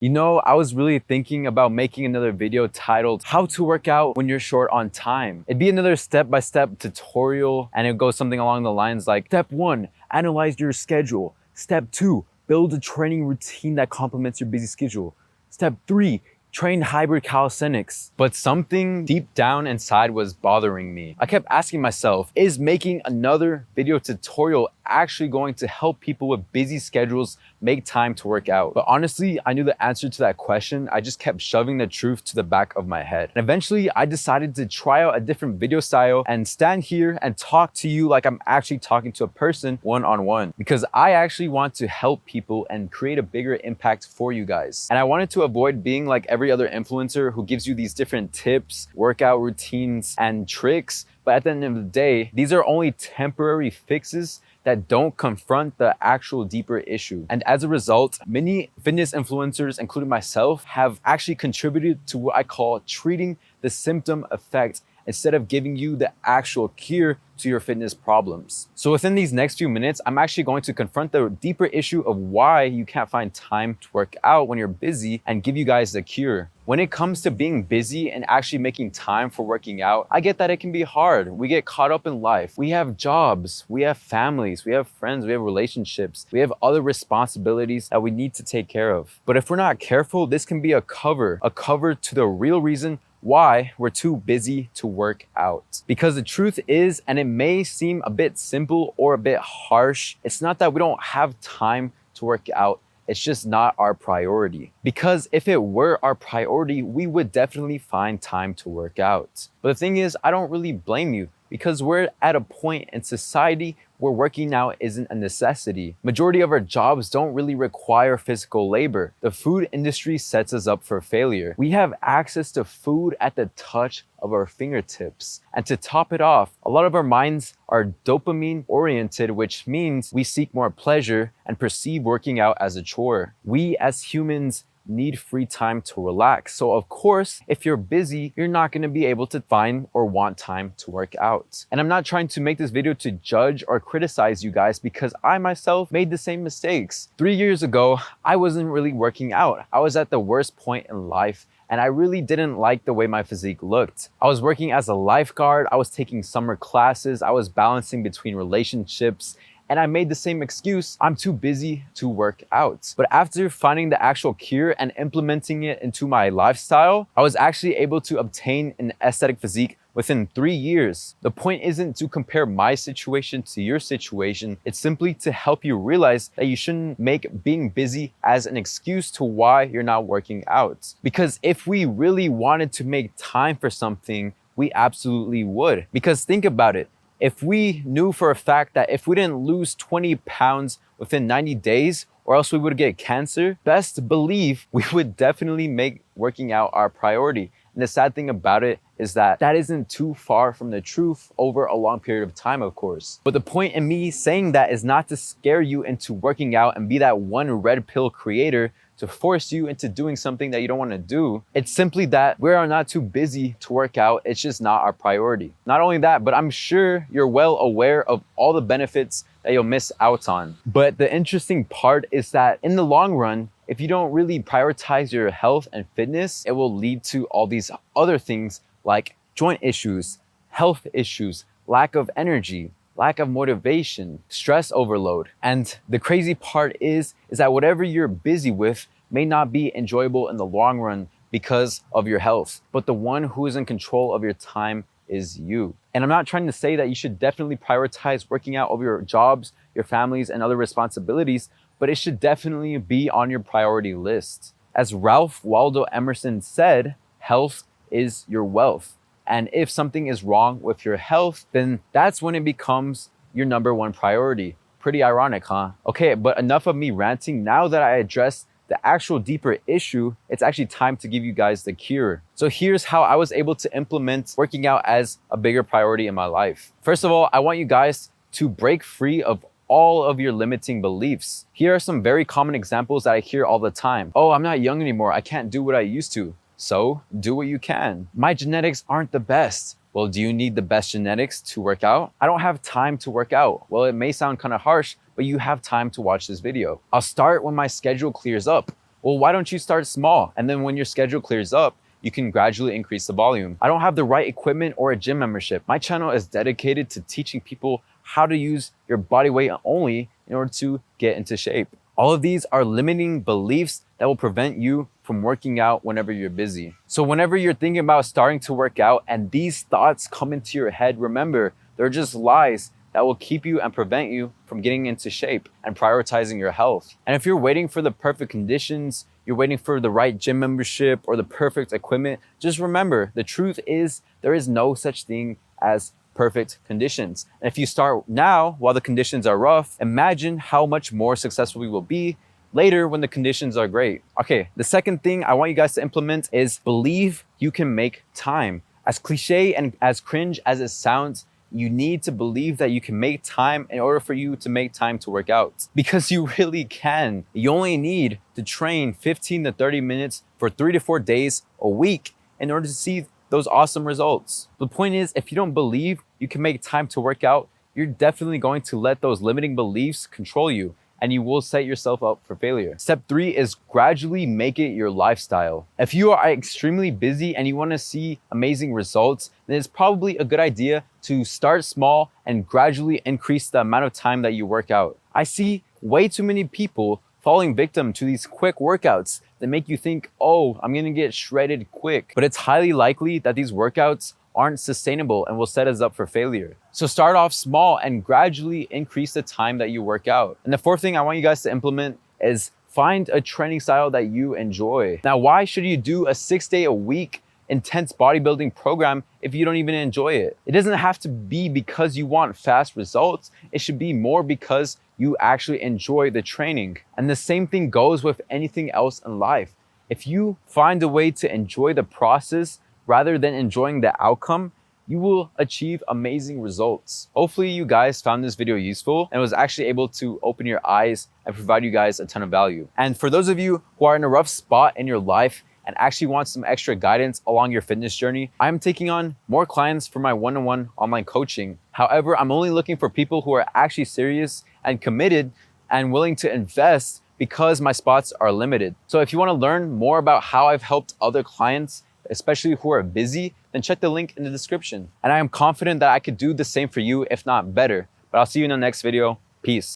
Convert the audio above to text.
You know, I was really thinking about making another video titled How to Work Out When You're Short on Time. It'd be another step-by-step tutorial, and it goes something along the lines like Step 1, analyze your schedule. Step 2, build a training routine that complements your busy schedule. Step 3, train hybrid calisthenics. But something deep down inside was bothering me. I kept asking myself, is making another video tutorial actually going to help people with busy schedules make time to work out? But honestly, I knew the answer to that question. I just kept shoving the truth to the back of my head. And eventually, I decided to try out a different video style and stand here and talk to you like I'm actually talking to a person one-on-one, because I actually want to help people and create a bigger impact for you guys. And I wanted to avoid being like every other influencer who gives you these different tips, workout routines, and tricks. But at the end of the day, these are only temporary fixes that don't confront the actual deeper issue. And as a result, many fitness influencers, including myself, have actually contributed to what I call treating the symptom effect instead of giving you the actual cure to your fitness problems. So within these next few minutes, I'm actually going to confront the deeper issue of why you can't find time to work out when you're busy and give you guys the cure. When it comes to being busy and actually making time for working out, I get that it can be hard. We get caught up in life. We have jobs, we have families, we have friends, we have relationships, we have other responsibilities that we need to take care of. But if we're not careful, this can be a cover to the real reason why we're too busy to work out. Because the truth is, and it may seem a bit simple or a bit harsh, it's not that we don't have time to work out. It's just not our priority. Because if it were our priority, we would definitely find time to work out. But the thing is, I don't really blame you, because we're at a point in society where working out isn't a necessity. Majority of our jobs don't really require physical labor. The food industry sets us up for failure. We have access to food at the touch of our fingertips. And to top it off, a lot of our minds are dopamine oriented, which means we seek more pleasure and perceive working out as a chore. We as humans need free time to relax. So of course, if you're busy, you're not going to be able to find or want time to work out. And I'm not trying to make this video to judge or criticize you guys, because I myself made the same mistakes. 3 years ago, I wasn't really working out. I was at the worst point in life, and I really didn't like the way my physique looked. I was working as a lifeguard, I was taking summer classes, I was balancing between relationships, and I made the same excuse, I'm too busy to work out. But after finding the actual cure and implementing it into my lifestyle, I was actually able to obtain an aesthetic physique within 3 years. The point isn't to compare my situation to your situation. It's simply to help you realize that you shouldn't make being busy as an excuse to why you're not working out. Because if we really wanted to make time for something, we absolutely would. Because think about it. If we knew for a fact that if we didn't lose 20 pounds within 90 days, or else we would get cancer, best believe we would definitely make working out our priority. And the sad thing about it is that that isn't too far from the truth over a long period of time, of course. But the point in me saying that is not to scare you into working out and be that one red pill creator to force you into doing something that you don't want to do. It's simply that we are not too busy to work out. It's just not our priority. Not only that, but I'm sure you're well aware of all the benefits that you'll miss out on. But the interesting part is that in the long run, if you don't really prioritize your health and fitness, it will lead to all these other things like joint issues, health issues, lack of energy, lack of motivation, stress overload. And the crazy part is that whatever you're busy with may not be enjoyable in the long run because of your health. But the one who is in control of your time is you. And I'm not trying to say that you should definitely prioritize working out over your jobs, your families, and other responsibilities, but it should definitely be on your priority list. As Ralph Waldo Emerson said, health is your wealth. And if something is wrong with your health, then that's when it becomes your number one priority. Pretty ironic, huh? Okay, but enough of me ranting. Now that I addressed the actual deeper issue, it's actually time to give you guys the cure. So here's how I was able to implement working out as a bigger priority in my life. First of all, I want you guys to break free of all of your limiting beliefs. Here are some very common examples that I hear all the time. Oh, I'm not young anymore. I can't do what I used to. So do what you can. My genetics aren't the best. Well, do you need the best genetics to work out? I don't have time to work out. Well, it may sound kind of harsh, but you have time to watch this video. I'll start when my schedule clears up. Well, why don't you start small? And then when your schedule clears up, you can gradually increase the volume. I don't have the right equipment or a gym membership. My channel is dedicated to teaching people how to use your body weight only in order to get into shape. All of these are limiting beliefs that will prevent you from working out whenever you're busy. So whenever you're thinking about starting to work out and these thoughts come into your head, remember, they're just lies that will keep you and prevent you from getting into shape and prioritizing your health. And if you're waiting for the perfect conditions, you're waiting for the right gym membership or the perfect equipment, just remember, the truth is there is no such thing as perfect conditions. And if you start now while the conditions are rough, imagine how much more successful you will be later when the conditions are great. Okay, the second thing I want you guys to implement is believe you can make time. As cliche and as cringe as it sounds, you need to believe that you can make time in order for you to make time to work out. Because you really can. You only need to train 15 to 30 minutes for 3 to 4 days a week in order to see those awesome results. The point is, if you don't believe you can make time to work out, you're definitely going to let those limiting beliefs control you, and you will set yourself up for failure. Step 3 is gradually make it your lifestyle. If you are extremely busy and you want to see amazing results, then it's probably a good idea to start small and gradually increase the amount of time that you work out. I see way too many people falling victim to these quick workouts that make you think, oh, I'm gonna get shredded quick. But it's highly likely that these workouts aren't sustainable and will set us up for failure. So start off small and gradually increase the time that you work out. And the fourth thing I want you guys to implement is find a training style that you enjoy. Now, why should you do a 6-day-a-week intense bodybuilding program if you don't even enjoy it? It doesn't have to be because you want fast results. It should be more because you actually enjoy the training. And the same thing goes with anything else in life. If you find a way to enjoy the process rather than enjoying the outcome, you will achieve amazing results. Hopefully you guys found this video useful and was actually able to open your eyes and provide you guys a ton of value. And for those of you who are in a rough spot in your life and actually want some extra guidance along your fitness journey, I'm taking on more clients for my one-on-one online coaching. However, I'm only looking for people who are actually serious and committed and willing to invest because my spots are limited. So if you want to learn more about how I've helped other clients, especially who are busy, then check the link in the description. And I am confident that I could do the same for you, if not better. But I'll see you in the next video. Peace.